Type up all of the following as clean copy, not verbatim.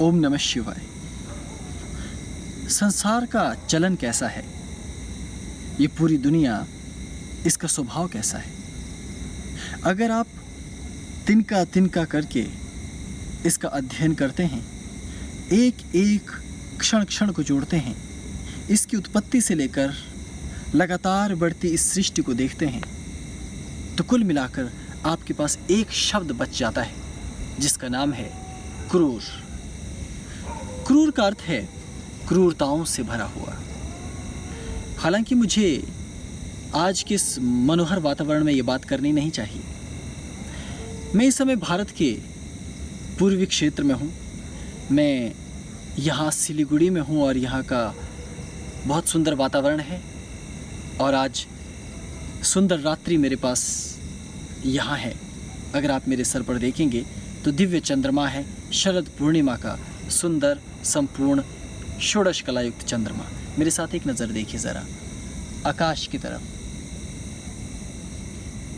ओम नमः शिवाय। संसार का चलन कैसा है, ये पूरी दुनिया, इसका स्वभाव कैसा है। अगर आप तिनका तिनका करके इसका अध्ययन करते हैं, एक एक क्षण क्षण को जोड़ते हैं, इसकी उत्पत्ति से लेकर लगातार बढ़ती इस सृष्टि को देखते हैं, तो कुल मिलाकर आपके पास एक शब्द बच जाता है जिसका नाम है क्रूर। क्रूर का अर्थ है क्रूरताओं से भरा हुआ। हालांकि मुझे आज के इस मनोहर वातावरण में ये बात करनी नहीं चाहिए। मैं इस समय भारत के पूर्वी क्षेत्र में हूँ। मैं यहाँ सिलीगुड़ी में हूँ और यहाँ का बहुत सुंदर वातावरण है। और आज सुंदर रात्रि मेरे पास यहाँ है। अगर आप मेरे सर पर देखेंगे तो दिव्य चंद्रमा है, शरद पूर्णिमा का सुंदर संपूर्ण षोडश कलायुक्त चंद्रमा। मेरे साथ एक नज़र देखिए ज़रा आकाश की तरफ।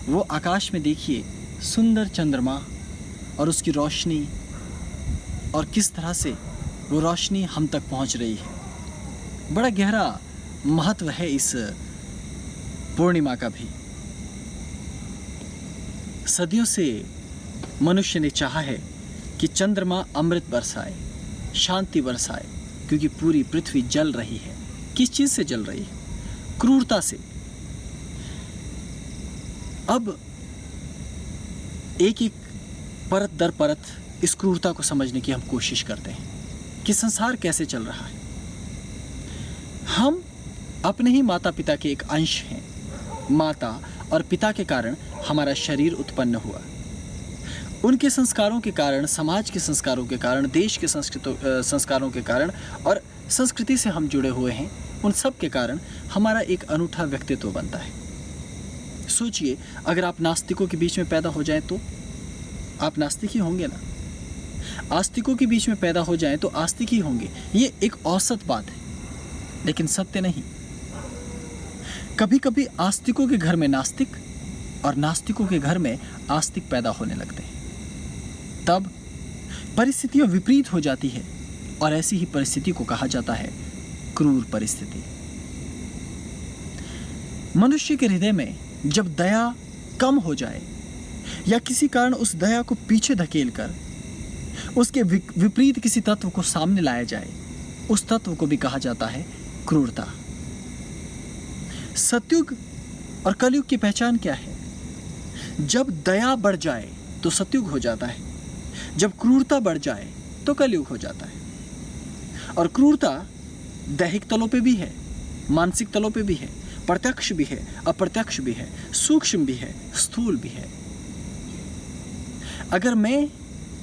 वो आकाश में देखिए सुंदर चंद्रमा और उसकी रोशनी, और किस तरह से वो रोशनी हम तक पहुंच रही है। बड़ा गहरा महत्व है इस पूर्णिमा का भी। सदियों से मनुष्य ने चाहा है कि चंद्रमा अमृत बरसाए, शांति बरसाए, क्योंकि पूरी पृथ्वी जल रही है। किस चीज़ से जल रही है? क्रूरता से। अब एक एक परत दर परत इस क्रूरता को समझने की हम कोशिश करते हैं कि संसार कैसे चल रहा है। हम अपने ही माता पिता के एक अंश हैं। माता और पिता के कारण हमारा शरीर उत्पन्न हुआ। उनके संस्कारों के कारण, समाज के संस्कारों के कारण, देश के संस्कारों के कारण और संस्कृति से हम जुड़े हुए हैं। उन सब के कारण हमारा एक अनूठा व्यक्तित्व बनता है। सोचिए, अगर आप नास्तिकों के बीच में पैदा हो जाएं तो आप नास्तिक ही होंगे ना। आस्तिकों के बीच में पैदा हो जाएं तो आस्तिक ही होंगे। ये एक औसत बात है, लेकिन सत्य नहीं। कभी कभी आस्तिकों के घर में नास्तिक और नास्तिकों के घर में आस्तिक पैदा होने लगते हैं। तब परिस्थितियां विपरीत हो जाती है और ऐसी ही परिस्थिति को कहा जाता है क्रूर परिस्थिति। मनुष्य के हृदय में जब दया कम हो जाए या किसी कारण उस दया को पीछे धकेलकर उसके विपरीत किसी तत्व को सामने लाया जाए, उस तत्व को भी कहा जाता है क्रूरता। सतयुग और कलयुग की पहचान क्या है? जब दया बढ़ जाए तो सतयुग हो जाता है, जब क्रूरता बढ़ जाए तो कलयुग हो जाता है। और क्रूरता दैहिक तलों पे भी है, मानसिक तलों पे भी है, प्रत्यक्ष भी है, अप्रत्यक्ष भी है, सूक्ष्म भी है, स्थूल भी है। अगर मैं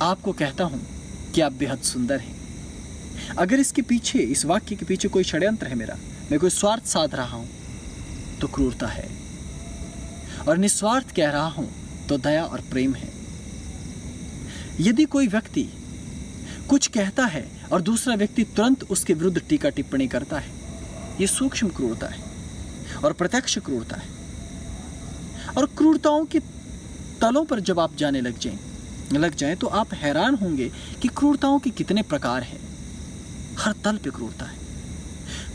आपको कहता हूं कि आप बेहद सुंदर हैं, अगर इसके पीछे, इस वाक्य के पीछे कोई षड्यंत्र है मेरा, मैं कोई स्वार्थ साध रहा हूं, तो क्रूरता है। और निस्वार्थ कह रहा हूं तो दया और प्रेम है। यदि कोई व्यक्ति कुछ कहता है और दूसरा व्यक्ति तुरंत उसके विरुद्ध टीका टिप्पणी करता है, यह सूक्ष्म क्रूरता है और प्रत्यक्ष क्रूरता है। और क्रूरताओं के तलों पर जब आप जाने लग जाएं तो आप हैरान होंगे कि क्रूरताओं के कितने प्रकार हैं। हर तल पे क्रूरता है।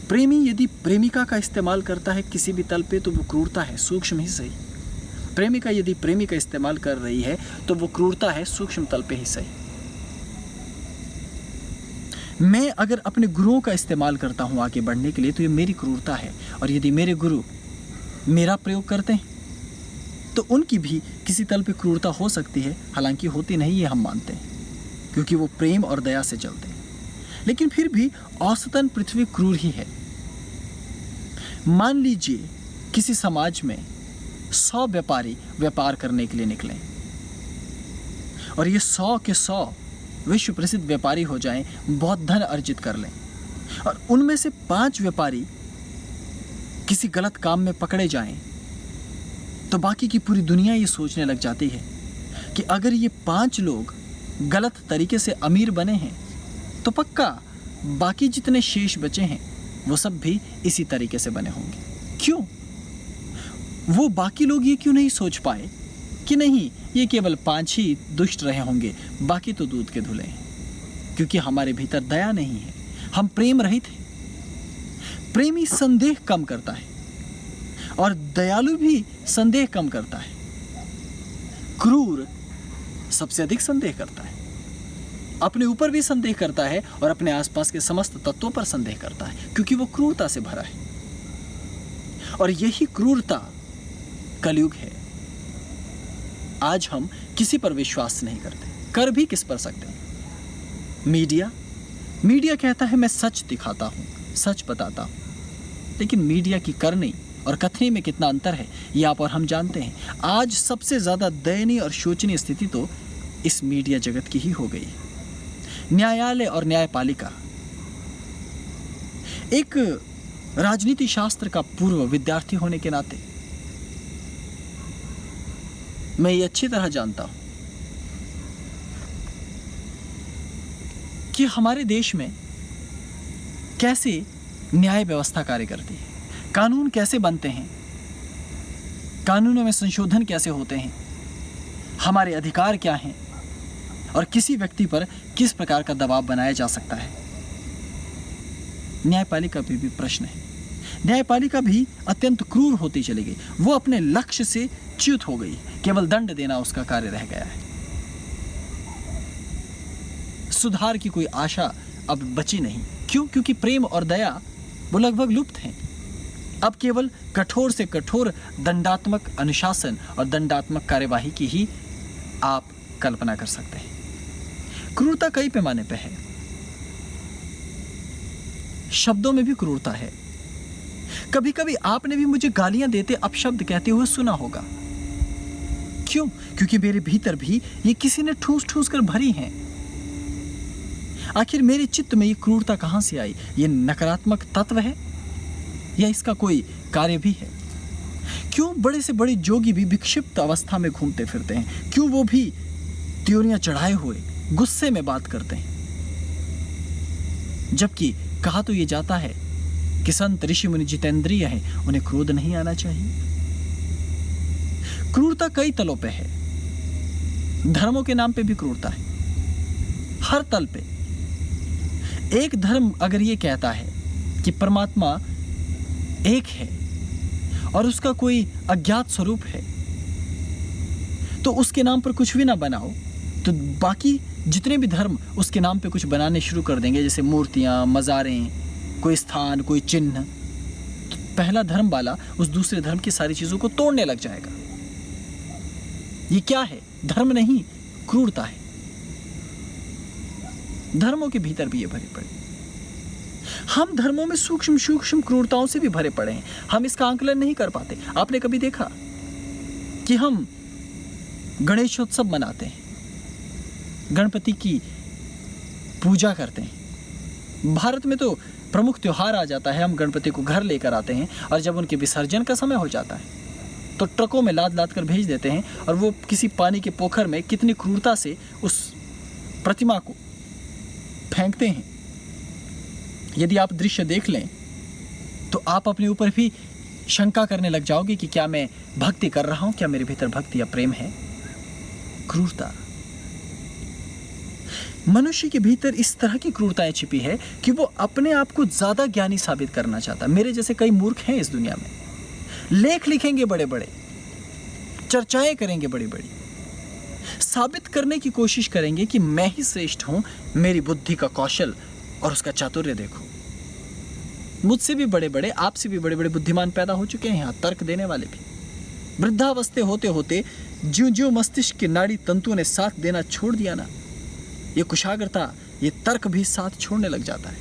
प्रेमी यदि प्रेमिका का इस्तेमाल करता है किसी भी तल पे तो वो क्रूरता है, सूक्ष्म ही सही। प्रेमिका यदि प्रेमी का इस्तेमाल कर रही है तो वो क्रूरता है, सूक्ष्म तल पे ही सही। मैं अगर अपने गुरुओं का इस्तेमाल करता हूं आगे बढ़ने के लिए तो ये मेरी क्रूरता है। और यदि मेरे गुरु मेरा प्रयोग करते हैं तो उनकी भी किसी तल पे क्रूरता हो सकती है। हालांकि होती नहीं, ये हम मानते हैं, क्योंकि वो प्रेम और दया से चलते हैं। लेकिन फिर भी औसतन पृथ्वी क्रूर ही है। मान लीजिए किसी समाज में 100 व्यापारी व्यापार करने के लिए निकले और ये 100 के 100 विश्व प्रसिद्ध व्यापारी हो जाएं, बहुत धन अर्जित कर लें, और उनमें से 5 व्यापारी किसी गलत काम में पकड़े जाएं, तो बाकी की पूरी दुनिया ये सोचने लग जाती है कि अगर ये 5 लोग गलत तरीके से अमीर बने हैं तो पक्का बाकी जितने शेष बचे हैं वो सब भी इसी तरीके से बने होंगे। क्यों? वो बाकी लोग ये क्यों नहीं सोच पाए कि नहीं, ये केवल 5 ही दुष्ट रहे होंगे, बाकी तो दूध के धुले हैं। क्योंकि हमारे भीतर दया नहीं है, हम प्रेम रहित हैं। प्रेमी संदेह कम करता है और दयालु भी संदेह कम करता है। क्रूर सबसे अधिक संदेह करता है, अपने ऊपर भी संदेह करता है और अपने आसपास के समस्त तत्वों पर संदेह करता है, क्योंकि वो क्रूरता से भरा है। और यही क्रूरता कलयुग है। आज हम किसी पर विश्वास नहीं करते, कर भी किस पर सकते हैं? मीडिया कहता है मैं सच दिखाता हूं, सच बताता हूं, लेकिन मीडिया की करनी और कथनी में कितना अंतर है ये आप और हम जानते हैं। आज सबसे ज्यादा दयनीय और शोचनीय स्थिति तो इस मीडिया जगत की ही हो गई। न्यायालय और न्यायपालिका। एक राजनीति शास्त्र का पूर्व विद्यार्थी होने के नाते मैं ये अच्छी तरह जानता हूं कि हमारे देश में कैसे न्याय व्यवस्था कार्य करती है, कानून कैसे बनते हैं, कानूनों में संशोधन कैसे होते हैं, हमारे अधिकार क्या हैं और किसी व्यक्ति पर किस प्रकार का दबाव बनाया जा सकता है। न्यायपालिका पे भी प्रश्न है। न्यायपालिका भी अत्यंत क्रूर होती चली गई। वो अपने लक्ष्य से च्युत हो गई, केवल दंड देना उसका कार्य रह गया है। सुधार की कोई आशा अब बची नहीं। क्यों? क्योंकि प्रेम और दया वो लगभग लुप्त हैं। अब केवल कठोर से कठोर दंडात्मक अनुशासन और दंडात्मक कार्यवाही की ही आप कल्पना कर सकते हैं। क्रूरता कई पैमाने पे है। शब्दों में भी क्रूरता है। कभी कभी आपने भी मुझे गालियां देते अपशब्द कहते हुए सुना होगा। क्यों? क्योंकि मेरे भीतर भी ये किसी ने ठूस ठूस कर भरी हैं। आखिर मेरे चित्त में ये क्रूरता कहां से आई? ये नकारात्मक तत्व है या इसका कोई कार्य भी है? क्यों बड़े से बड़े जोगी भी विक्षिप्त अवस्था में घूमते फिरते हैं? क्यों वो भी त्योरियां चढ़ाए हुए गुस्से में बात करते हैं? जबकि कहा तो ये जाता है कि संत ऋषि मुनि जितेंद्रिय हैं, उन्हें क्रोध नहीं आना चाहिए। क्रूरता कई तलों पे है। धर्मों के नाम पे भी क्रूरता है, हर तल पे। एक धर्म अगर ये कहता है कि परमात्मा एक है और उसका कोई अज्ञात स्वरूप है, तो उसके नाम पर कुछ भी ना बनाओ, तो बाकी जितने भी धर्म उसके नाम पे कुछ बनाने शुरू कर देंगे, जैसे मूर्तियां, मज़ारें, कोई स्थान, कोई चिन्ह, तो पहला धर्म वाला उस दूसरे धर्म की सारी चीज़ों को तोड़ने लग जाएगा। ये क्या है? धर्म नहीं, क्रूरता है। धर्मों के भीतर भी ये भरे पड़े। हम धर्मों में सूक्ष्म सूक्ष्म क्रूरताओं से भी भरे पड़े हैं। हम इसका आंकलन नहीं कर पाते। आपने कभी देखा कि हम गणेशोत्सव मनाते हैं, गणपति की पूजा करते हैं। भारत में तो प्रमुख त्योहार आ जाता है, हम गणपति को घर लेकर आते हैं और जब उनके विसर्जन का समय हो जाता है तो ट्रकों में लाद लाद कर भेज देते हैं और वो किसी पानी के पोखर में कितनी क्रूरता से उस प्रतिमा को फेंकते हैं। यदि आप दृश्य देख लें तो आप अपने ऊपर भी शंका करने लग जाओगे कि क्या मैं भक्ति कर रहा हूं, क्या मेरे भीतर भक्ति या प्रेम है? क्रूरता। मनुष्य के भीतर इस तरह की क्रूरताएं छिपी है कि वो अपने आप को ज्यादा ज्ञानी साबित करना चाहता। मेरे जैसे कई मूर्ख हैं इस दुनिया में, लेख लिखेंगे बड़े बड़े, चर्चाएं करेंगे बड़ी बड़ी, साबित करने की कोशिश करेंगे कि मैं ही श्रेष्ठ हूं, मेरी बुद्धि का कौशल और उसका चातुर्य देखो। मुझसे भी बड़े बड़े, आपसे भी बड़े बड़े बुद्धिमान पैदा हो चुके हैं यहाँ, तर्क देने वाले भी। वृद्धावस्थे होते होते ज्यों ज्यों मस्तिष्क के नाड़ी तंतुओं ने साथ देना छोड़ दिया ना, ये कुशाग्रता, ये तर्क भी साथ छोड़ने लग जाता है।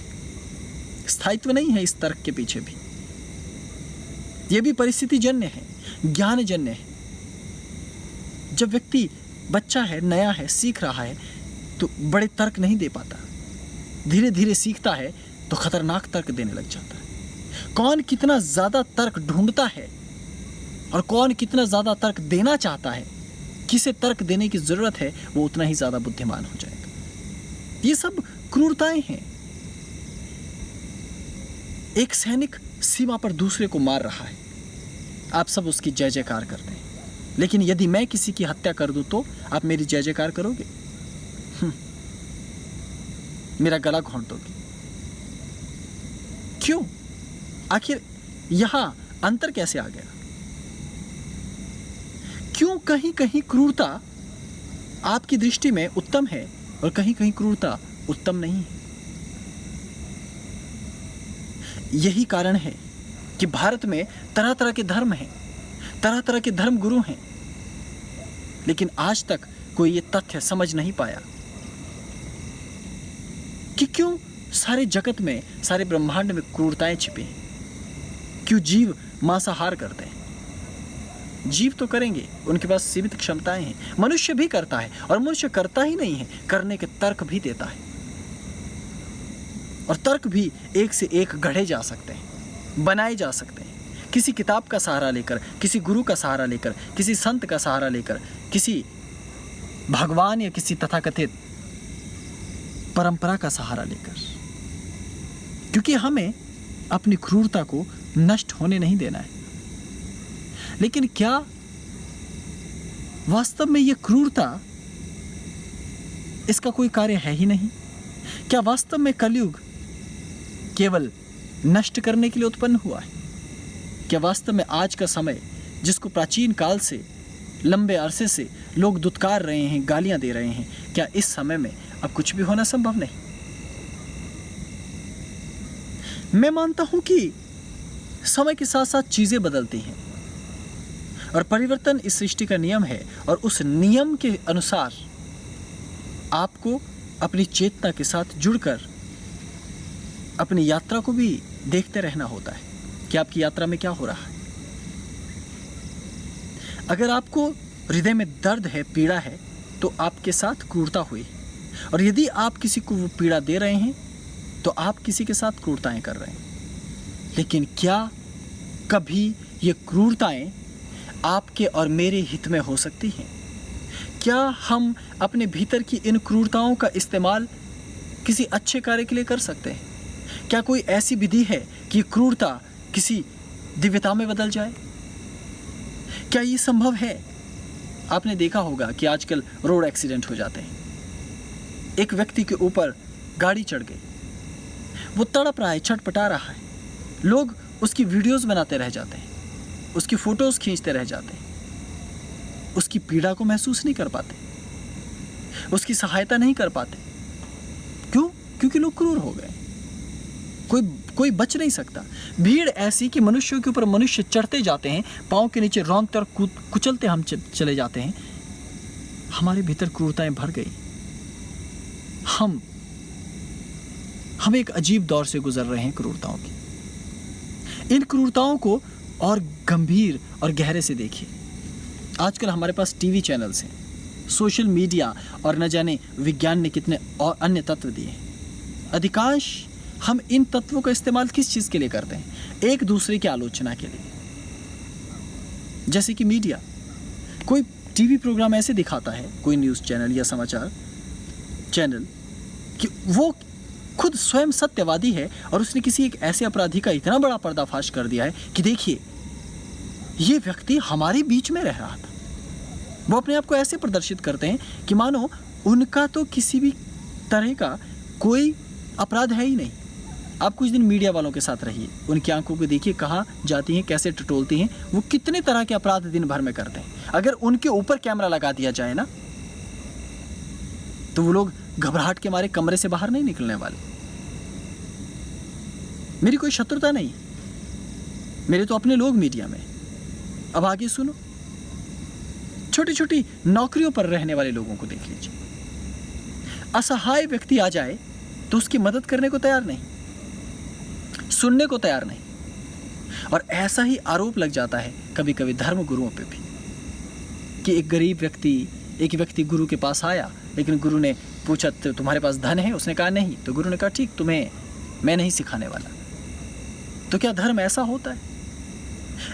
स्थायित्व नहीं है इस तर्क के पीछे भी। ये भी परिस्थिति जन्य है, ज्ञान जन्य है। जब व्यक्ति बच्चा है, नया है, सीख रहा है, तो बड़े तर्क नहीं दे पाता। धीरे धीरे सीखता है तो खतरनाक तर्क देने लग जाता है। कौन कितना ज्यादा तर्क ढूंढता है और कौन कितना ज्यादा तर्क देना चाहता है, किसे तर्क देने की जरूरत है, वो उतना ही ज्यादा बुद्धिमान हो जाएगा। ये सब क्रूरताएं हैं। एक सैनिक सीमा पर दूसरे को मार रहा है, आप सब उसकी जय जयकार करते हैं, लेकिन यदि मैं किसी की हत्या कर दूं तो आप मेरी जय जयकार करोगे? मेरा गला घोंट दोगी। क्यों? आखिर यहां अंतर कैसे आ गया? क्यों कहीं कहीं क्रूरता आपकी दृष्टि में उत्तम है और कहीं कहीं क्रूरता उत्तम नहीं है? यही कारण है कि भारत में तरह तरह के धर्म हैं, तरह तरह के धर्म गुरु हैं, लेकिन आज तक कोई ये तथ्य समझ नहीं पाया कि क्यों सारे जगत में, सारे ब्रह्मांड में क्रूरताएं छिपी हैं। क्यों जीव मांसाहार करते हैं? जीव तो करेंगे, उनके पास सीमित क्षमताएं हैं। मनुष्य भी करता है, और मनुष्य करता ही नहीं है, करने के तर्क भी देता है, और तर्क भी एक से एक गढ़े जा सकते हैं, बनाए जा सकते हैं। किसी किताब का सहारा लेकर, किसी गुरु का सहारा लेकर, किसी संत का सहारा लेकर, किसी भगवान या किसी तथाकथित परंपरा का सहारा लेकर, क्योंकि हमें अपनी क्रूरता को नष्ट होने नहीं देना है। लेकिन क्या वास्तव में यह क्रूरता, इसका कोई कार्य है ही नहीं? क्या वास्तव में कलयुग केवल नष्ट करने के लिए उत्पन्न हुआ है? क्या वास्तव में आज का समय, जिसको प्राचीन काल से, लंबे अरसे से लोग दुत्कार रहे हैं, गालियां दे रहे हैं, क्या इस समय में अब कुछ भी होना संभव नहीं? मैं मानता हूं कि समय के साथ साथ चीजें बदलती हैं, और परिवर्तन इस सृष्टि का नियम है, और उस नियम के अनुसार आपको अपनी चेतना के साथ जुड़कर अपनी यात्रा को भी देखते रहना होता है कि आपकी यात्रा में क्या हो रहा है। अगर आपको हृदय में दर्द है, पीड़ा है, तो आपके साथ क्रूरता हुई, और यदि आप किसी को वो पीड़ा दे रहे हैं तो आप किसी के साथ क्रूरताएं कर रहे हैं। लेकिन क्या कभी ये क्रूरताएं आपके और मेरे हित में हो सकती हैं? क्या हम अपने भीतर की इन क्रूरताओं का इस्तेमाल किसी अच्छे कार्य के लिए कर सकते हैं? क्या कोई ऐसी विधि है कि क्रूरता किसी दिव्यता में बदल जाए? क्या ये संभव है? आपने देखा होगा कि आजकल रोड एक्सीडेंट हो जाते हैं। एक व्यक्ति के ऊपर गाड़ी चढ़ गई, वो तड़प रहा है, छटपटा रहा है, लोग उसकी वीडियोस बनाते रह जाते हैं, उसकी फोटोज खींचते रह जाते हैं, उसकी पीड़ा को महसूस नहीं कर पाते, उसकी सहायता नहीं कर पाते। क्यों? क्योंकि लोग क्रूर हो गए। कोई बच नहीं सकता। भीड़ ऐसी कि मनुष्यों के ऊपर मनुष्य चढ़ते जाते हैं, पांव के नीचे रौंदते और कुचलते हम चले जाते हैं। हमारे भीतर क्रूरताएं भर गई। हम एक अजीब दौर से गुजर रहे हैं क्रूरताओं की। इन क्रूरताओं को और गंभीर और गहरे से देखिए। आजकल हमारे पास टीवी चैनल्स हैं, सोशल मीडिया, और न जाने विज्ञान ने कितने और अन्य तत्व दिए हैं। अधिकांश हम इन तत्वों का इस्तेमाल किस चीज़ के लिए करते हैं? एक दूसरे की आलोचना के लिए। जैसे कि मीडिया कोई टीवी प्रोग्राम ऐसे दिखाता है, कोई न्यूज़ चैनल या समाचार चैनल, कि वो खुद स्वयं सत्यवादी है और उसने किसी एक ऐसे अपराधी का इतना बड़ा पर्दाफाश कर दिया है कि देखिए ये व्यक्ति हमारे बीच में रह रहा था। वो अपने आप को ऐसे प्रदर्शित करते हैं कि मानो उनका तो किसी भी तरह का कोई अपराध है ही नहीं। आप कुछ दिन मीडिया वालों के साथ रहिए, उनकी आंखों को देखिए कहाँ जाती हैं, कैसे टटोलती हैं, वो कितने तरह के अपराध दिन भर में करते हैं। अगर उनके ऊपर कैमरा लगा दिया जाए ना, तो वो लोग घबराहट के मारे कमरे से बाहर नहीं निकलने वाले। मेरी कोई शत्रुता नहीं, मेरे तो अपने लोग मीडिया में। अब आगे सुनो, छोटी छोटी नौकरियों पर रहने वाले लोगों को देख लीजिए। असहाय व्यक्ति आ जाए तो उसकी मदद करने को तैयार नहीं, सुनने को तैयार नहीं। और ऐसा ही आरोप लग जाता है कभी कभी धर्म गुरुओं पे भी, कि एक गरीब व्यक्ति, एक व्यक्ति गुरु के पास आया, लेकिन गुरु ने पूछा तो तुम्हारे पास धन है? उसने कहा नहीं। तो गुरु ने कहा ठीक, तुम्हें मैं नहीं सिखाने वाला। तो क्या धर्म ऐसा होता है?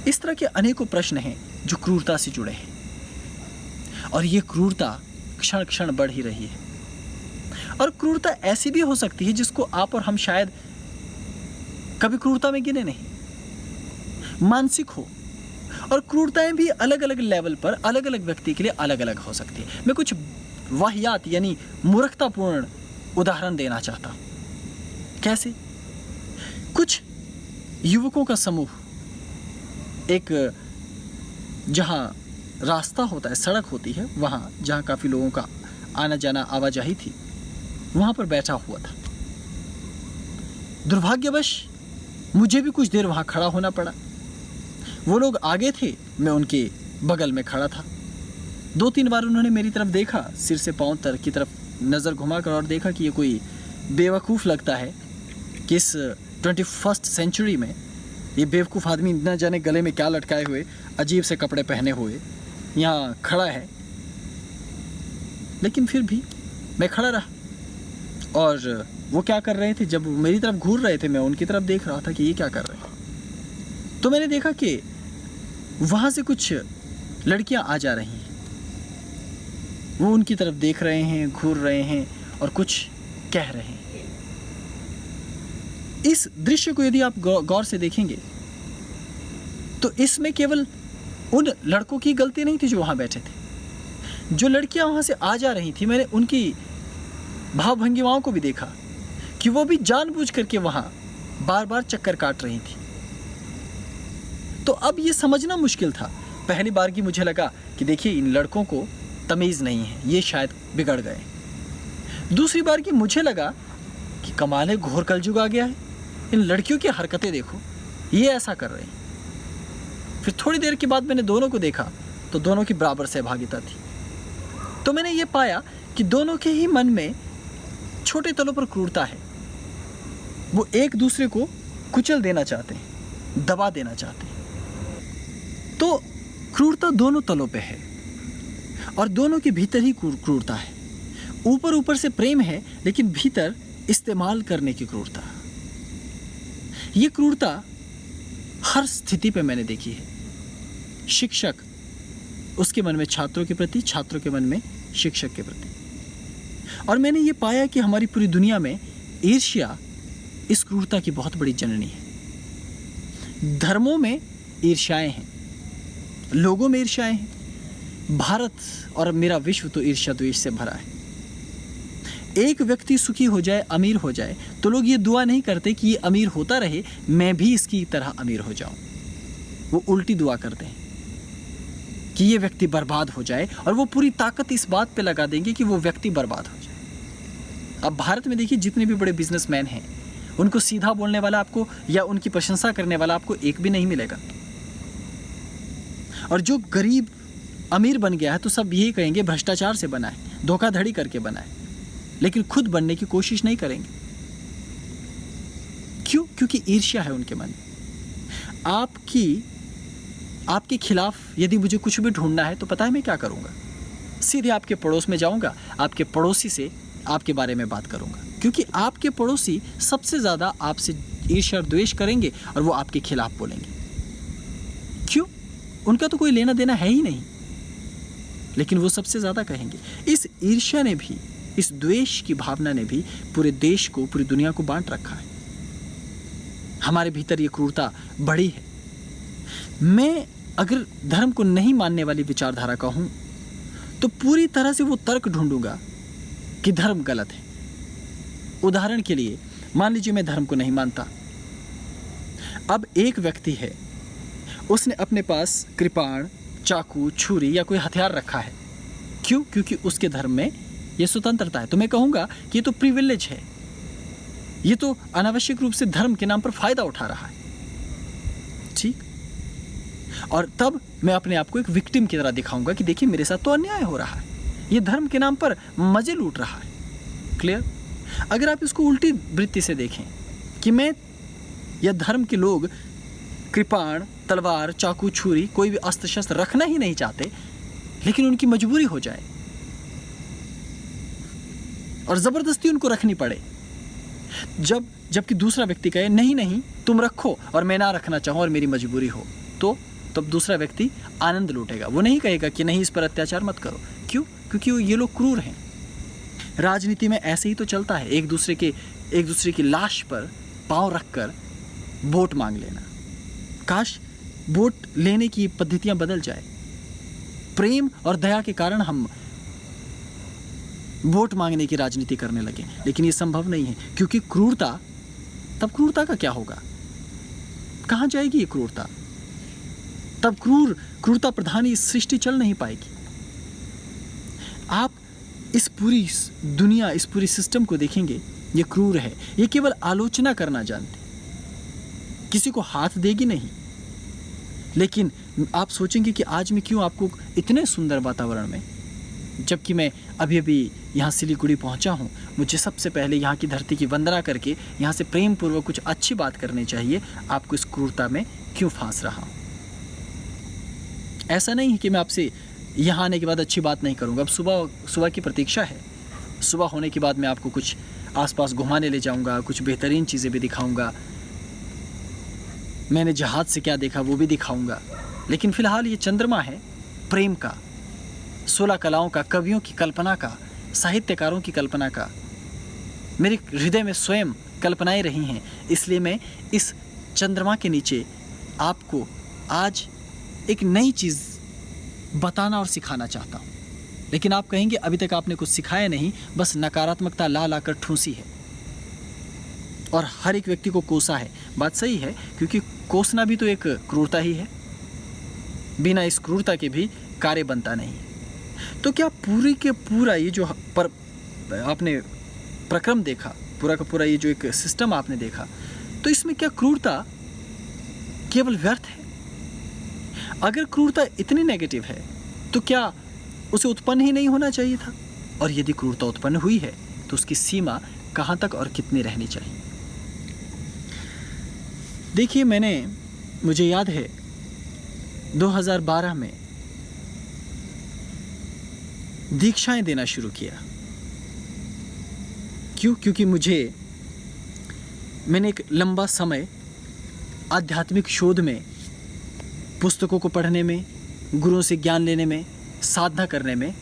इस तरह के अनेकों प्रश्न हैं जो क्रूरता से जुड़े हैं, और ये क्रूरता क्षण क्षण बढ़ ही रही है। और क्रूरता ऐसी भी हो सकती है जिसको आप और हम शायद कभी क्रूरता में गिने नहीं, मानसिक हो। और क्रूरताएं भी अलग अलग लेवल पर अलग अलग व्यक्ति के लिए अलग अलग हो सकती है। मैं कुछ वाहियात यानी मूर्खतापूर्ण उदाहरण देना चाहता हूँ। कैसे? कुछ युवकों का समूह एक जहाँ रास्ता होता है, सड़क होती है, वहाँ जहाँ काफ़ी लोगों का आना जाना आवाजाही थी, वहाँ पर बैठा हुआ था। दुर्भाग्यवश मुझे भी कुछ देर वहाँ खड़ा होना पड़ा। वो लोग आगे थे, मैं उनके बगल में खड़ा था। 2-3 बार उन्होंने मेरी तरफ देखा, सिर से पांव तक की तरफ नज़र घुमाकर, और देखा कि ये कोई बेवकूफ़ लगता है कि इस 21st सेंचुरी में ये बेवकूफ़ आदमी न जाने गले में क्या लटकाए हुए, अजीब से कपड़े पहने हुए यहाँ खड़ा है। लेकिन फिर भी मैं खड़ा रहा। और वो क्या कर रहे थे, जब वो मेरी तरफ घूर रहे थे, मैं उनकी तरफ देख रहा था कि ये क्या कर रहे हैं। तो मैंने देखा कि वहाँ से कुछ लड़कियाँ आ जा रही हैं। वो उनकी तरफ देख रहे हैं, घूर रहे हैं और कुछ कह रहे हैं। इस दृश्य को यदि आप गौर से देखेंगे तो इसमें केवल उन लड़कों की गलती नहीं थी जो वहाँ बैठे थे। जो लड़कियाँ वहाँ से आ जा रही थी, मैंने उनकी भाव भंगिमाओं को भी देखा कि वो भी जानबूझ करके वहाँ बार बार चक्कर काट रही थी। तो अब ये समझना मुश्किल था। पहली बार की मुझे लगा कि देखिए, इन लड़कों को तमीज़ नहीं है, ये शायद बिगड़ गए। दूसरी बार की मुझे लगा कि कमाल है, घोर कलयुग आ गया है, इन लड़कियों की हरकतें देखो, ये ऐसा कर रही हैं। फिर थोड़ी देर के बाद मैंने दोनों को देखा तो दोनों की बराबर सहभागिता थी। तो मैंने ये पाया कि दोनों के ही मन में छोटे तलों पर क्रूरता है। वो एक दूसरे को कुचल देना चाहते हैं, दबा देना चाहते हैं। तो क्रूरता दोनों तलों पे है और दोनों के भीतर ही क्रूरता है। ऊपर ऊपर से प्रेम है, लेकिन भीतर इस्तेमाल करने की क्रूरता। ये क्रूरता हर स्थिति पे मैंने देखी है। शिक्षक, उसके मन में छात्रों के प्रति, छात्रों के मन में शिक्षक के प्रति। और मैंने ये पाया कि हमारी पूरी दुनिया में ईर्ष्या इस क्रूरता की बहुत बड़ी जननी है। धर्मों में ईर्ष्याएं हैं, लोगों में ईर्ष्याएं हैं। भारत और मेरा विश्व तो ईर्ष्या द्वेष से भरा है। एक व्यक्ति सुखी हो जाए, अमीर हो जाए, तो लोग ये दुआ नहीं करते कि ये अमीर होता रहे, मैं भी इसकी तरह अमीर हो जाऊं। वो उल्टी दुआ करते हैं कि ये व्यक्ति बर्बाद हो जाए, और वो पूरी ताकत इस बात पे लगा देंगे कि वो व्यक्ति बर्बाद हो जाए। अब भारत में देखिए, जितने भी बड़े बिजनेसमैन हैं, उनको सीधा बोलने वाला आपको या उनकी प्रशंसा करने वाला आपको एक भी नहीं मिलेगा। और जो गरीब अमीर बन गया है तो सब यही कहेंगे भ्रष्टाचार से बना है, धोखाधड़ी करके बना है, लेकिन खुद बनने की कोशिश नहीं करेंगे। क्यों? क्योंकि ईर्ष्या है उनके मन में। आपके खिलाफ यदि मुझे कुछ भी ढूंढना है तो पता है मैं क्या करूंगा? सीधे आपके पड़ोस में जाऊंगा, आपके पड़ोसी से आपके बारे में बात करूंगा, क्योंकि आपके पड़ोसी सबसे ज़्यादा आपसे ईर्ष्या और द्वेष करेंगे और वो आपके खिलाफ बोलेंगे। क्यों? उनका तो कोई लेना देना है ही नहीं, लेकिन वो सबसे ज़्यादा कहेंगे। इस ईर्ष्या ने भी, इस द्वेष की भावना ने भी पूरे देश को, पूरी दुनिया को बांट रखा है। हमारे भीतर ये क्रूरता बड़ी है। मैं अगर धर्म को नहीं मानने वाली विचारधारा का हूं तो पूरी तरह से वो तर्क ढूंढूंगा कि धर्म गलत है। उदाहरण के लिए मान लीजिए मैं धर्म को नहीं मानता। अब एक व्यक्ति है, उसने अपने पास कृपाण, चाकू, छुरी या कोई हथियार रखा है। क्यों? क्योंकि उसके धर्म में ये स्वतंत्रता है। तो मैं कहूँगा कि ये तो प्रिविलेज है, ये तो अनावश्यक रूप से धर्म के नाम पर फायदा उठा रहा है। ठीक? और तब मैं अपने आप को एक विक्टिम की तरह दिखाऊंगा कि देखिए मेरे साथ तो अन्याय हो रहा है, ये धर्म के नाम पर मजे लूट रहा है। क्लियर? अगर आप इसको उल्टी वृत्ति से देखें कि मैं या धर्म के लोग कृपाण, तलवार, चाकू, छुरी, कोई भी अस्त्र शस्त्र रखना ही नहीं चाहते, लेकिन उनकी मजबूरी हो जाए और ज़बरदस्ती उनको रखनी पड़े, जबकि दूसरा व्यक्ति कहे नहीं नहीं तुम रखो और मैं ना रखना चाहूँ और मेरी मजबूरी हो, तो तब दूसरा व्यक्ति आनंद लूटेगा। वो नहीं कहेगा कि नहीं इस पर अत्याचार मत करो। क्यों? क्योंकि ये लोग क्रूर हैं। राजनीति में ऐसे ही तो चलता है, एक दूसरे की लाश पर पांव रखकर वोट मांग लेना। काश वोट लेने की पद्धतियां बदल जाए। प्रेम और दया के कारण हम वोट मांगने की राजनीति करने लगे। लेकिन ये संभव नहीं है, क्योंकि क्रूरता, तब क्रूरता का क्या होगा? कहाँ जाएगी ये क्रूरता? तब क्रूरता प्रधान ये सृष्टि चल नहीं पाएगी। आप इस पूरी दुनिया, इस पूरी सिस्टम को देखेंगे, ये क्रूर है। ये केवल आलोचना करना जानते, किसी को हाथ देगी नहीं। लेकिन आप सोचेंगे कि आज मैं क्यों आपको इतने सुंदर वातावरण में, जबकि मैं अभी अभी यहाँ सिलीगुड़ी पहुँचा हूँ, मुझे सबसे पहले यहाँ की धरती की वंदना करके यहाँ से प्रेम पूर्वक कुछ अच्छी बात करनी चाहिए, आपको इस क्रूरता में क्यों फांस रहा हूँ? ऐसा नहीं है कि मैं आपसे यहाँ आने के बाद अच्छी बात नहीं करूँगा। अब सुबह की प्रतीक्षा है। सुबह होने के बाद मैं आपको कुछ आसपास घुमाने ले जाऊँगा, कुछ बेहतरीन चीज़ें भी दिखाऊँगा, मैंने जहाज से क्या देखा वो भी दिखाऊँगा। लेकिन फ़िलहाल ये चंद्रमा है प्रेम का, 16 कलाओं का, कवियों की कल्पना का, साहित्यकारों की कल्पना का। मेरे हृदय में स्वयं कल्पनाएं रही हैं, इसलिए मैं इस चंद्रमा के नीचे आपको आज एक नई चीज़ बताना और सिखाना चाहता हूँ। लेकिन आप कहेंगे अभी तक आपने कुछ सिखाया नहीं, बस नकारात्मकता ला कर ठूंसी है और हर एक व्यक्ति को कोसा है। बात सही है, क्योंकि कोसना भी तो एक क्रूरता ही है। बिना इस क्रूरता के भी कार्य बनता नहीं। तो क्या पूरी के पूरा ये जो आपने प्रक्रम देखा, पूरा का पूरा ये जो एक सिस्टम आपने देखा, तो इसमें क्या क्रूरता केवल व्यर्थ है? अगर क्रूरता इतनी नेगेटिव है तो क्या उसे उत्पन्न ही नहीं होना चाहिए था? और यदि क्रूरता उत्पन्न हुई है तो उसकी सीमा कहाँ तक और कितनी रहनी चाहिए? देखिए, मुझे याद है 2012 में दीक्षाएं देना शुरू किया। क्यों? क्योंकि मैंने एक लंबा समय आध्यात्मिक शोध में, पुस्तकों को पढ़ने में, गुरुओं से ज्ञान लेने में, साधना करने में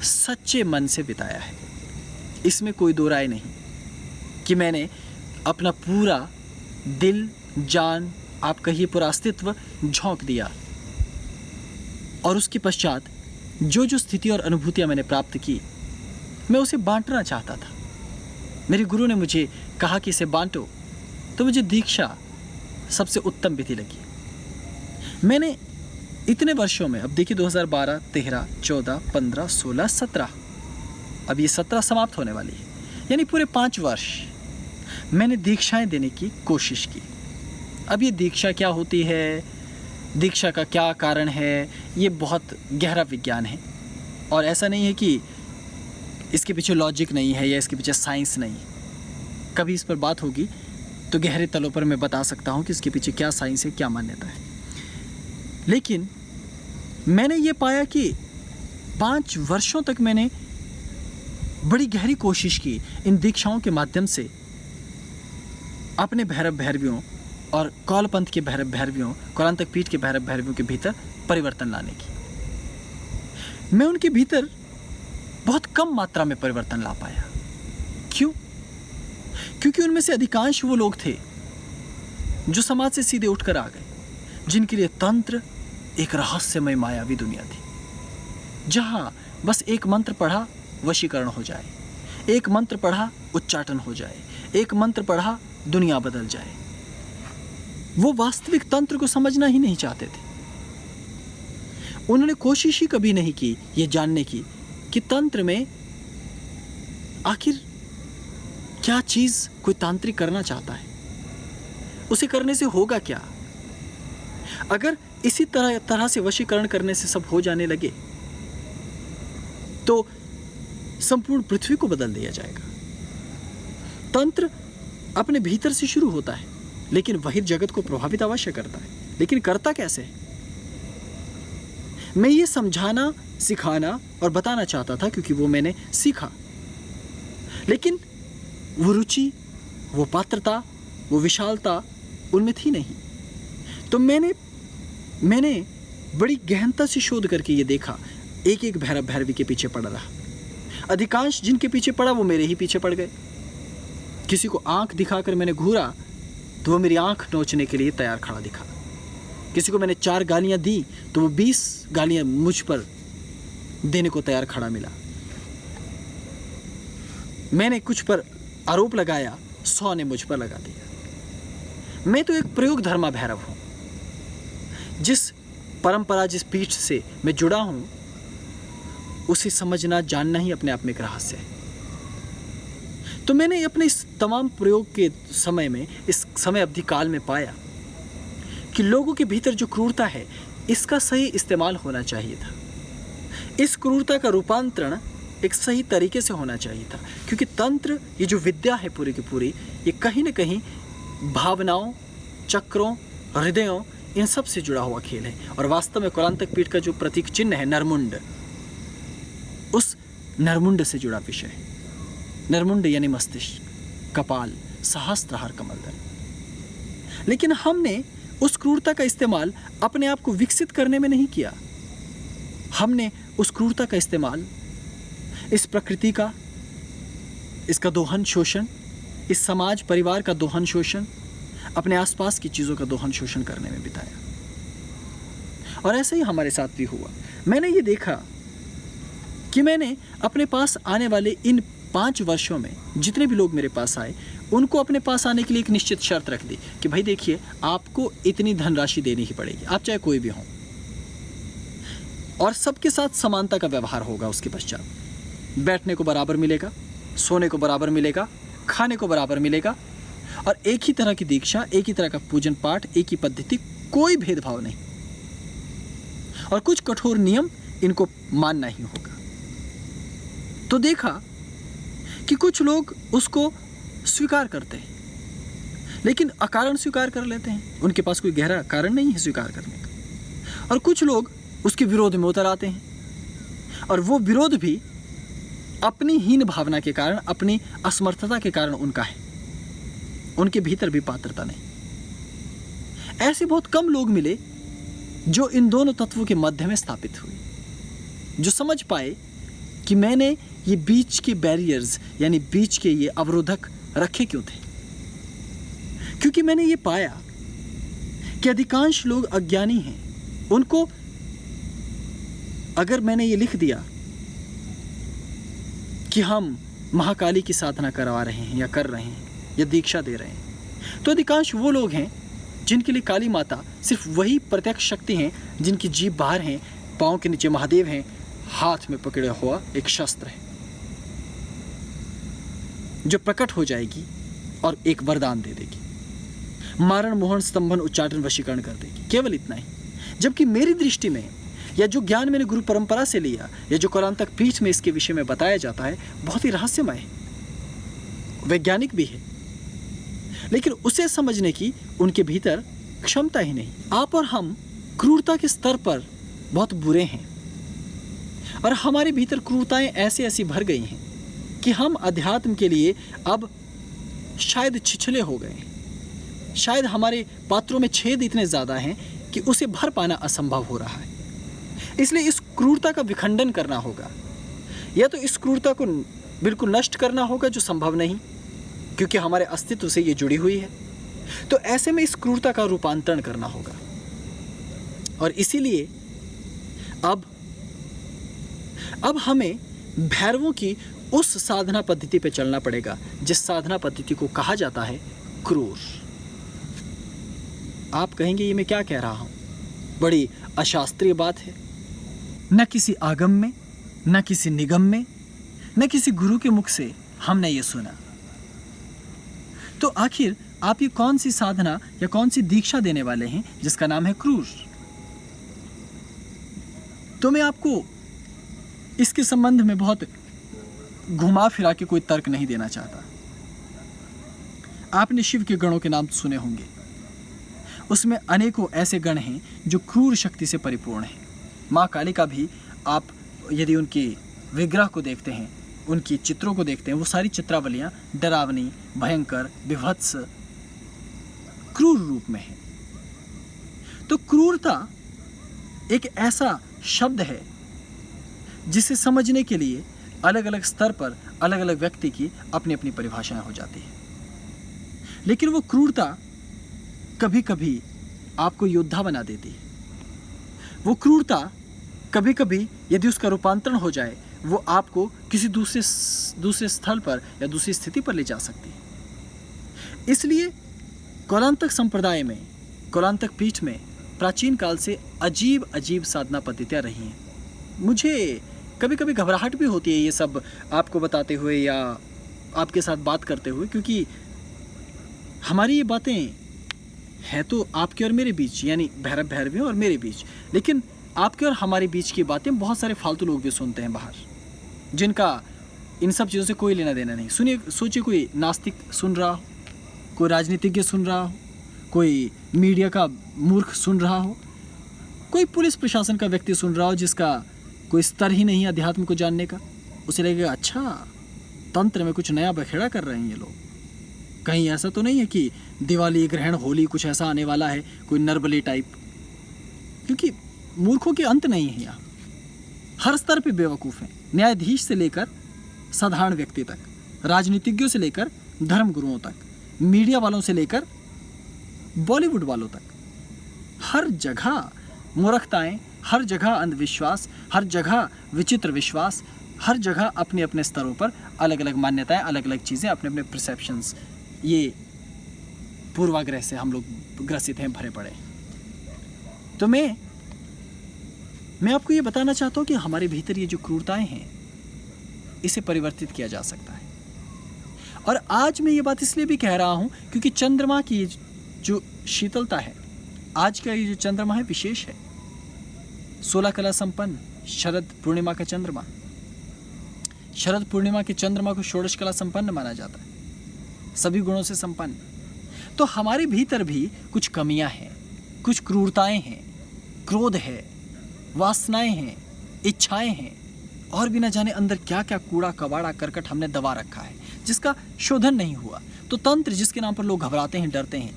सच्चे मन से बिताया है। इसमें कोई दो राय नहीं कि मैंने अपना पूरा दिल, जान, आप कहिए पूरा अस्तित्व झोंक दिया। और उसके पश्चात जो स्थिति और अनुभूतियाँ मैंने प्राप्त की, मैं उसे बांटना चाहता था। मेरे गुरु ने मुझे कहा कि इसे बांटो, तो मुझे दीक्षा सबसे उत्तम विधि लगी। मैंने इतने वर्षों में, अब देखिए 2012, 13, 14, 15, 16, 17, अब ये 17 समाप्त होने वाली है, यानी पूरे 5 वर्ष मैंने दीक्षाएं देने की कोशिश की। अब ये दीक्षा क्या होती है, दीक्षा का क्या कारण है, ये बहुत गहरा विज्ञान है। और ऐसा नहीं है कि इसके पीछे लॉजिक नहीं है या इसके पीछे साइंस नहीं। कभी इस पर बात होगी तो गहरे तलों पर मैं बता सकता हूँ कि इसके पीछे क्या साइंस है, क्या मान्यता है। लेकिन मैंने ये पाया कि 5 वर्षों तक मैंने बड़ी गहरी कोशिश की इन दीक्षाओं के माध्यम से अपने भैरव भैरवियों और कौलपंथ के भैरव भैरवियों, कौलांतक पीठ के भैरव भैरवियों के भीतर परिवर्तन लाने की। मैं उनके भीतर बहुत कम मात्रा में परिवर्तन ला पाया। क्यों? क्योंकि उनमें से अधिकांश वो लोग थे जो समाज से सीधे उठकर आ गए, जिनके लिए तंत्र एक रहस्यमय मायावी दुनिया थी, जहां बस एक मंत्र पढ़ा वशीकरण हो जाए, एक मंत्र पढ़ा उच्चाटन हो जाए, एक मंत्र पढ़ा दुनिया बदल जाए। वो वास्तविक तंत्र को समझना ही नहीं चाहते थे। उन्होंने कोशिश ही कभी नहीं की ये जानने की कि तंत्र में आखिर क्या चीज कोई तांत्रिक करना चाहता है, उसे करने से होगा क्या। अगर इसी तरह से वशीकरण करने से सब हो जाने लगे तो संपूर्ण पृथ्वी को बदल दिया जाएगा। तंत्र अपने भीतर से शुरू होता है, लेकिन वही जगत को प्रभावित अवश्य करता है। लेकिन करता कैसे है? मैं ये समझाना, सिखाना और बताना चाहता था, क्योंकि वो मैंने सीखा। लेकिन वो रुचि, वो पात्रता, वो विशालता उनमें थी नहीं। तो मैंने बड़ी गहनता से शोध करके ये देखा, एक एक भैरव भैरवी के पीछे पड़ रहा। अधिकांश जिनके पीछे पड़ा वो मेरे ही पीछे पड़ गए। किसी को आंख दिखाकर मैंने घूरा तो वो मेरी आंख नोचने के लिए तैयार खड़ा दिखा। किसी को मैंने 4 गालियां दी तो वो 20 गालियां मुझ पर देने को तैयार खड़ा मिला। मैंने कुछ पर आरोप लगाया, 100 ने मुझ पर लगा दिया। मैं तो एक प्रयोग धर्मा भैरव हूँ। जिस परंपरा, जिस पीठ से मैं जुड़ा हूँ, उसे समझना, जानना ही अपने आप में एक रहस्य है। तो मैंने अपने इस तमाम प्रयोग के समय में, इस समय अवधि काल में पाया कि लोगों के भीतर जो क्रूरता है, इसका सही इस्तेमाल होना चाहिए था। इस क्रूरता का रूपांतरण एक सही तरीके से होना चाहिए था, क्योंकि तंत्र, ये जो विद्या है पूरी की पूरी, ये कहीं ना कहीं भावनाओं, चक्रों, हृदयों, इन सब से जुड़ा हुआ खेल है। और वास्तव में कौलांतक पीठ का जो प्रतीक चिन्ह है नरमुंड, उस नरमुंड से जुड़ा विषय है। नरमुंड यानी मस्तिष्क, कपाल, सहस्त्रहार, कमलदल। लेकिन हमने उस क्रूरता का इस्तेमाल अपने आप को विकसित करने में नहीं किया। हमने उस क्रूरता का इस्तेमाल इस प्रकृति का, इसका दोहन शोषण, इस समाज परिवार का दोहन शोषण, अपने आसपास की चीज़ों का दोहन शोषण करने में बिताया। और ऐसे ही हमारे साथ भी हुआ। मैंने ये देखा कि मैंने अपने पास आने वाले इन 5 वर्षों में जितने भी लोग मेरे पास आए, उनको अपने पास आने के लिए एक निश्चित शर्त रख दी कि भाई देखिए, आपको इतनी धनराशि देनी ही पड़ेगी, आप चाहे कोई भी हो, और सबके साथ समानता का व्यवहार होगा। उसके पश्चात बैठने को बराबर मिलेगा, सोने को बराबर मिलेगा, खाने को बराबर मिलेगा, और एक ही तरह की दीक्षा, एक ही तरह का पूजन पाठ, एक ही पद्धति, कोई भेदभाव नहीं, और कुछ कठोर नियम इनको मानना ही होगा। तो देखा कि कुछ लोग उसको स्वीकार करते हैं, लेकिन अकारण स्वीकार कर लेते हैं, उनके पास कोई गहरा कारण नहीं है स्वीकार करने का। और कुछ लोग उसके विरोध में उतर आते हैं, और वो विरोध भी अपनी हीन भावना के कारण, अपनी असमर्थता के कारण उनका है, उनके भीतर भी पात्रता नहीं। ऐसे बहुत कम लोग मिले जो इन दोनों तत्वों के मध्य में स्थापित हुए, जो समझ पाए कि मैंने ये बीच के बैरियर्स, यानी बीच के ये अवरोधक रखे क्यों थे। क्योंकि मैंने ये पाया कि अधिकांश लोग अज्ञानी हैं। उनको अगर मैंने ये लिख दिया कि हम महाकाली की साधना करवा रहे हैं, या कर रहे हैं, या दीक्षा दे रहे हैं, तो अधिकांश वो लोग हैं जिनके लिए काली माता सिर्फ वही प्रत्यक्ष शक्ति हैं जिनकी जीभ बाहर हैं, पाँव के नीचे महादेव हैं, हाथ में पकड़े हुआ एक शस्त्र है जो प्रकट हो जाएगी और एक वरदान दे देगी, मारण, मोहन, स्तंभन, उच्चाटन, वशीकरण कर देगी, केवल इतना ही। जबकि मेरी दृष्टि में, या जो ज्ञान मैंने गुरु परंपरा से लिया, या जो कौलांतक पीठ में इसके विषय में बताया जाता है, बहुत ही रहस्यमय है, वैज्ञानिक भी है, लेकिन उसे समझने की उनके भीतर क्षमता ही नहीं। आप और हम क्रूरता के स्तर पर बहुत बुरे हैं, और हमारे भीतर क्रूरताएं ऐसी ऐसी भर गई हैं कि हम अध्यात्म के लिए अब शायद छिछले हो गए हैं। शायद हमारे पात्रों में छेद इतने ज़्यादा हैं कि उसे भर पाना असंभव हो रहा है। इसलिए इस क्रूरता का विखंडन करना होगा, या तो इस क्रूरता को बिल्कुल नष्ट करना होगा, जो संभव नहीं, क्योंकि हमारे अस्तित्व से ये जुड़ी हुई है। तो ऐसे में इस क्रूरता का रूपांतरण करना होगा, और इसीलिए अब हमें भैरवों की उस साधना पद्धति पे चलना पड़ेगा जिस साधना पद्धति को कहा जाता है क्रूर। आप कहेंगे ये मैं क्या कह रहा हूं, बड़ी अशास्त्रीय बात है। न किसी आगम में, न किसी निगम में, न किसी गुरु के मुख से हमने ये सुना। तो आखिर आप ये कौन सी साधना या कौन सी दीक्षा देने वाले हैं जिसका नाम है क्रूर? तो मैं आपको इसके संबंध में बहुत घुमा फिरा के कोई तर्क नहीं देना चाहता। आपने शिव के गणों के नाम सुने होंगे, उसमें अनेकों ऐसे गण हैं जो क्रूर शक्ति से परिपूर्ण हैं। माँ काली का भी आप यदि उनकी विग्रह को देखते हैं, उनकी चित्रों को देखते हैं, वो सारी चित्रावलियाँ डरावनी, भयंकर, विभत्स, क्रूर रूप में है। तो क्रूरता एक ऐसा शब्द है जिसे समझने के लिए अलग अलग स्तर पर अलग अलग व्यक्ति की अपनी अपनी परिभाषाएं हो जाती हैं। लेकिन वो क्रूरता कभी कभी आपको योद्धा बना देती है। वो क्रूरता कभी कभी यदि उसका रूपांतरण हो जाए वो आपको किसी दूसरे स्थल पर या दूसरी स्थिति पर ले जा सकती है। इसलिए कौलांतक संप्रदाय में, कौलांतक पीठ में प्राचीन काल से अजीब अजीब साधना पद्धतियाँ रही हैं। मुझे कभी कभी घबराहट भी होती है ये सब आपको बताते हुए या आपके साथ बात करते हुए, क्योंकि हमारी ये बातें हैं तो आपके और मेरे बीच, यानी भैरव भैरवियों और मेरे बीच, लेकिन आपके और हमारे बीच की बातें बहुत सारे फालतू लोग भी सुनते हैं बाहर, जिनका इन सब चीज़ों से कोई लेना देना नहीं। सोचिए कोई नास्तिक सुन रहा हो, कोई राजनीतिज्ञ सुन रहा हो, कोई मीडिया का मूर्ख सुन रहा हो, कोई पुलिस प्रशासन का व्यक्ति सुन रहा हो जिसका कोई स्तर ही नहीं अध्यात्म को जानने का। उसे लगेगा अच्छा, तंत्र में कुछ नया बखेड़ा कर रहे हैं ये लोग, कहीं ऐसा तो नहीं है कि दिवाली, ग्रहण, होली कुछ ऐसा आने वाला है, कोई नरबली टाइप। क्योंकि मूर्खों के अंत नहीं है यहाँ, हर स्तर पे बेवकूफ़ हैं, न्यायाधीश से लेकर साधारण व्यक्ति तक, राजनीतिज्ञों से लेकर धर्मगुरुओं तक, मीडिया वालों से लेकर बॉलीवुड वालों तक। हर जगह मूर्खताएं, हर जगह अंधविश्वास, हर जगह विचित्र विश्वास, हर जगह अपने अपने स्तरों पर अलग अलग मान्यताएं, अलग अलग चीज़ें, अपने अपने परसेप्शंस, ये पूर्वाग्रह से हम लोग ग्रसित हैं, भरे पड़े। तो मैं आपको ये बताना चाहता हूँ कि हमारे भीतर ये जो क्रूरताएं हैं, इसे परिवर्तित किया जा सकता है। और आज मैं ये बात इसलिए भी कह रहा हूँ क्योंकि चंद्रमा की जो शीतलता है, आज का ये जो चंद्रमा है विशेष है, 16 कला संपन्न शरद पूर्णिमा का चंद्रमा। शरद पूर्णिमा के चंद्रमा को षोडश कला संपन्न माना जाता है, सभी गुणों से संपन्न। तो हमारे भीतर भी कुछ कमियां हैं, कुछ क्रूरताएं हैं, क्रोध है, वासनाएं हैं, इच्छाएं हैं, और भी न जाने अंदर क्या क्या कूड़ा कबाड़ा करकट हमने दबा रखा है जिसका शोधन नहीं हुआ। तो तंत्र जिसके नाम पर लोग घबराते हैं, डरते हैं,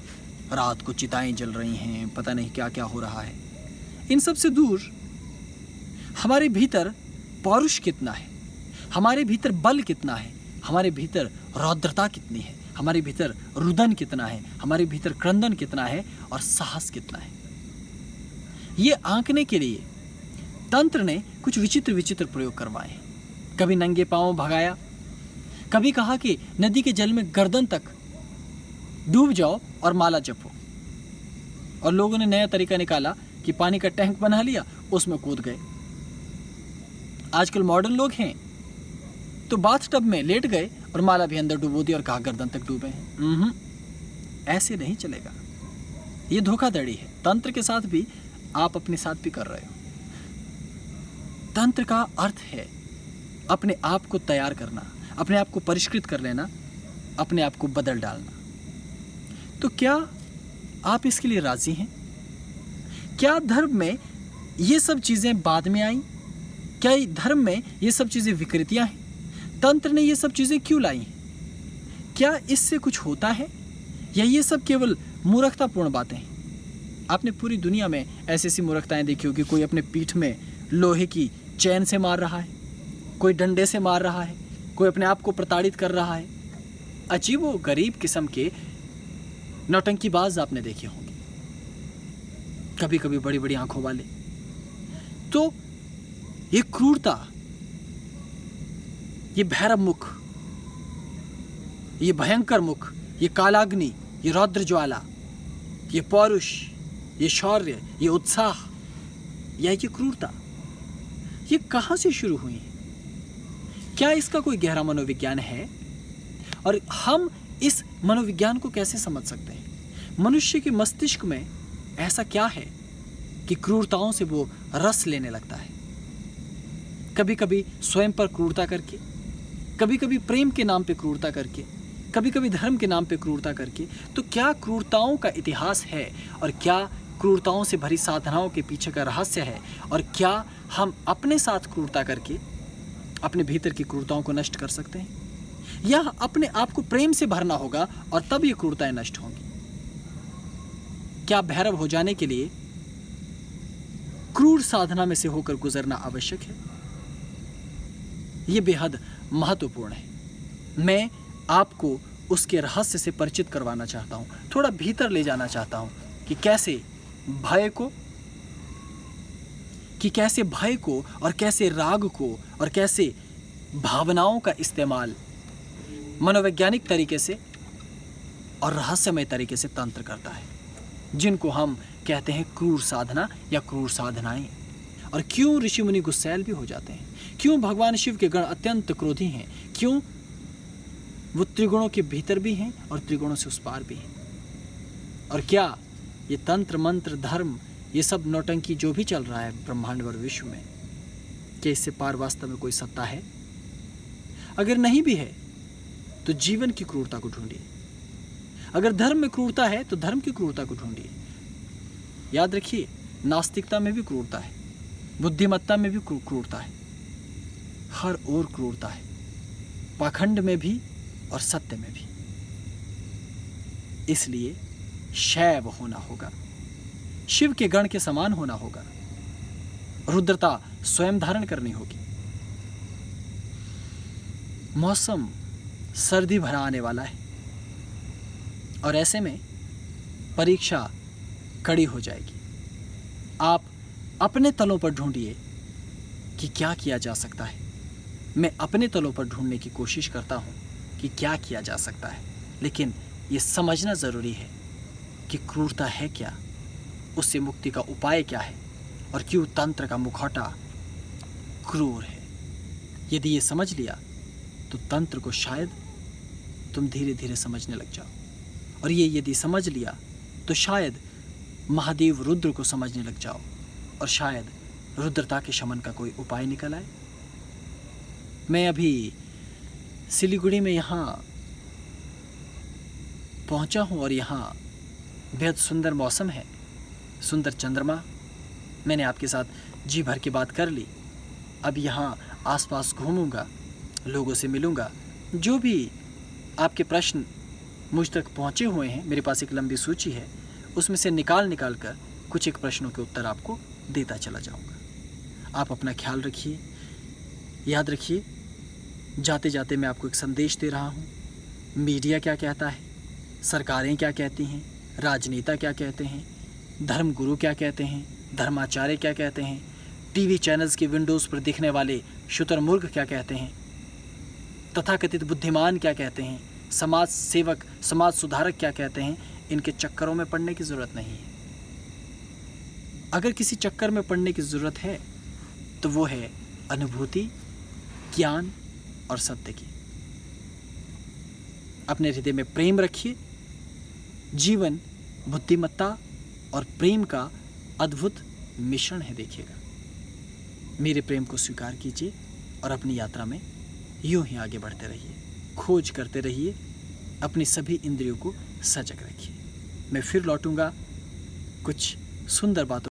रात को चिताएं जल रही हैं, पता नहीं क्या क्या हो रहा है, इन सब से दूर हमारे भीतर पौरुष कितना है, हमारे भीतर बल कितना है, हमारे भीतर रौद्रता कितनी है, हमारे भीतर रुदन कितना है, हमारे भीतर क्रंदन कितना है और साहस कितना है, ये आंकने के लिए तंत्र ने कुछ विचित्र विचित्र प्रयोग करवाए। कभी नंगे पांव भगाया, कभी कहा कि नदी के जल में गर्दन तक डूब जाओ और माला जपो, और लोगों ने नया तरीका निकाला कि पानी का टैंक बना लिया, उसमें कूद गए। आजकल मॉडर्न लोग हैं तो बाथटब में लेट गए और माला भी अंदर डुबो दी और कहा गर्दन तक डूबे हैं। ऐसे नहीं चलेगा, ये धोखाधड़ी है। तंत्र के साथ भी आप अपने साथ भी कर रहे हो। तंत्र का अर्थ है अपने आप को तैयार करना, अपने आप को परिष्कृत कर लेना, अपने आप को बदल डालना। तो क्या आप इसके लिए राजी हैं? क्या धर्म में ये सब चीज़ें बाद में आई? क्या धर्म में ये सब चीज़ें विकृतियां हैं? तंत्र ने ये सब चीज़ें क्यों लाई हैं? क्या इससे कुछ होता है या ये सब केवल मूर्खतापूर्ण बातें हैं? आपने पूरी दुनिया में ऐसी ऐसी मूर्खताएं देखी होगी। कोई अपने पीठ में लोहे की चैन से मार रहा है, कोई डंडे से मार रहा है, कोई अपने आप को प्रताड़ित कर रहा है। अजीबो गरीब किस्म के नौटंकीबाज आपने देखे होंगे, कभी कभी बड़ी बड़ी आंखों वाले। तो ये क्रूरता, ये भैरव मुख, ये भयंकर मुख, ये कालाग्नि, ये रौद्र ज्वाला, ये पौरुष, ये शौर्य, ये उत्साह या ये क्रूरता, ये कहाँ से शुरू हुई है? क्या इसका कोई गहरा मनोविज्ञान है? और हम इस मनोविज्ञान को कैसे समझ सकते हैं? मनुष्य के मस्तिष्क में ऐसा क्या है कि क्रूरताओं से वो रस लेने लगता है? कभी कभी स्वयं पर क्रूरता करके, कभी कभी प्रेम के नाम पे क्रूरता करके, कभी कभी धर्म के नाम पे क्रूरता करके। तो क्या क्रूरताओं का इतिहास है और क्या क्रूरताओं से भरी साधनाओं के पीछे का रहस्य है? और क्या हम अपने साथ क्रूरता करके अपने भीतर की क्रूरताओं को नष्ट कर सकते हैं, या अपने आप को प्रेम से भरना होगा और तब ये क्रूरताएं नष्ट होंगी? क्या भैरव हो जाने के लिए क्रूर साधना में से होकर गुजरना आवश्यक है? ये बेहद महत्वपूर्ण है। मैं आपको उसके रहस्य से परिचित करवाना चाहता हूँ, थोड़ा भीतर ले जाना चाहता हूँ कि कैसे भय को, कि कैसे भय को और कैसे राग को और कैसे भावनाओं का इस्तेमाल मनोवैज्ञानिक तरीके से और रहस्यमय तरीके से तंत्र करता है, जिनको हम कहते हैं क्रूर साधना या क्रूर साधनाएं। और क्यों ऋषि मुनि गुस्सैल भी हो जाते हैं, क्यों भगवान शिव के गण अत्यंत क्रोधी हैं, क्यों वो त्रिगुणों के भीतर भी हैं और त्रिगुणों से उस पार भी हैं। और क्या ये तंत्र मंत्र धर्म ये सब नौटंकी जो भी चल रहा है ब्रह्मांड और विश्व में, क्या इससे पार वास्तव में कोई सत्ता है? अगर नहीं भी है तो जीवन की क्रूरता को ढूंढिए। अगर धर्म में क्रूरता है तो धर्म की क्रूरता को ढूंढिए। याद रखिए, नास्तिकता में भी क्रूरता है, बुद्धिमत्ता में भी क्रूरता है, हर ओर क्रूरता है, पाखंड में भी और सत्य में भी। इसलिए शैव होना होगा, शिव के गण के समान होना होगा, रुद्रता स्वयं धारण करनी होगी। मौसम सर्दी भरा आने वाला है और ऐसे में परीक्षा कड़ी हो जाएगी। आप अपने तलों पर ढूंढिए कि क्या किया जा सकता है। मैं अपने तलों पर ढूंढने की कोशिश करता हूं कि क्या किया जा सकता है, लेकिन ये समझना ज़रूरी है कि क्रूरता है क्या, उससे मुक्ति का उपाय क्या है और क्यों तंत्र का मुखौटा क्रूर है। यदि ये समझ लिया तो तंत्र को शायद तुम धीरे धीरे समझने लग जाओ, और ये यदि समझ लिया तो शायद महादेव रुद्र को समझने लग जाओ, और शायद रुद्रता के शमन का कोई उपाय निकल आए। मैं अभी सिलीगुड़ी में यहाँ पहुँचा हूँ और यहाँ बेहद सुंदर मौसम है, सुंदर चंद्रमा। मैंने आपके साथ जी भर की बात कर ली। अब यहाँ आसपास घूमूंगा, लोगों से मिलूंगा। जो भी आपके प्रश्न मुझ तक पहुँचे हुए हैं, मेरे पास एक लंबी सूची है, उसमें से निकाल कर कुछ एक प्रश्नों के उत्तर आपको देता चला जाऊंगा। आप अपना ख्याल रखिए। याद रखिए, जाते जाते मैं आपको एक संदेश दे रहा हूँ। मीडिया क्या कहता है, सरकारें क्या कहती हैं, राजनेता क्या कहते हैं, धर्मगुरु क्या कहते हैं, धर्माचार्य क्या कहते हैं, टीवी चैनल्स की विंडोज़ पर दिखने वाले शुतुरमुर्ग क्या कहते हैं, तथाकथित बुद्धिमान क्या कहते हैं, समाज सेवक समाज सुधारक क्या कहते हैं, इनके चक्करों में पड़ने की ज़रूरत नहीं है। अगर किसी चक्कर में पड़ने की ज़रूरत है तो वो है अनुभूति, ज्ञान और सत्य की। अपने हृदय में प्रेम रखिए। जीवन बुद्धिमत्ता और प्रेम का अद्भुत मिश्रण है, देखिएगा। मेरे प्रेम को स्वीकार कीजिए और अपनी यात्रा में यूं ही आगे बढ़ते रहिए, खोज करते रहिए, अपनी सभी इंद्रियों को सजग रखिए। मैं फिर लौटूंगा कुछ सुंदर बातों।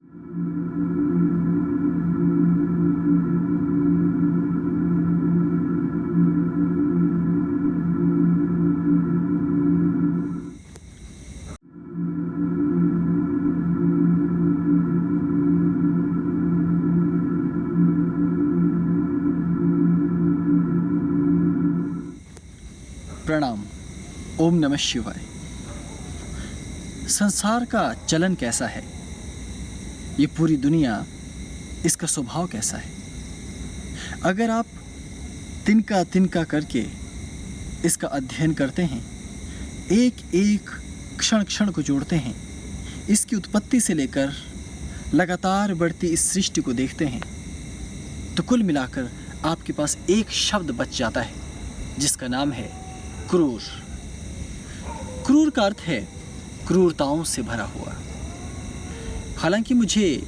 प्रणाम। ओम नमः शिवाय। संसार का चलन कैसा है, ये पूरी दुनिया, इसका स्वभाव कैसा है, अगर आप तिनका तिनका करके इसका अध्ययन करते हैं, एक एक क्षण क्षण को जोड़ते हैं, इसकी उत्पत्ति से लेकर लगातार बढ़ती इस सृष्टि को देखते हैं, तो कुल मिलाकर आपके पास एक शब्द बच जाता है जिसका नाम है क्रूर। क्रूर का अर्थ है क्रूरताओं से भरा हुआ। हालांकि मुझे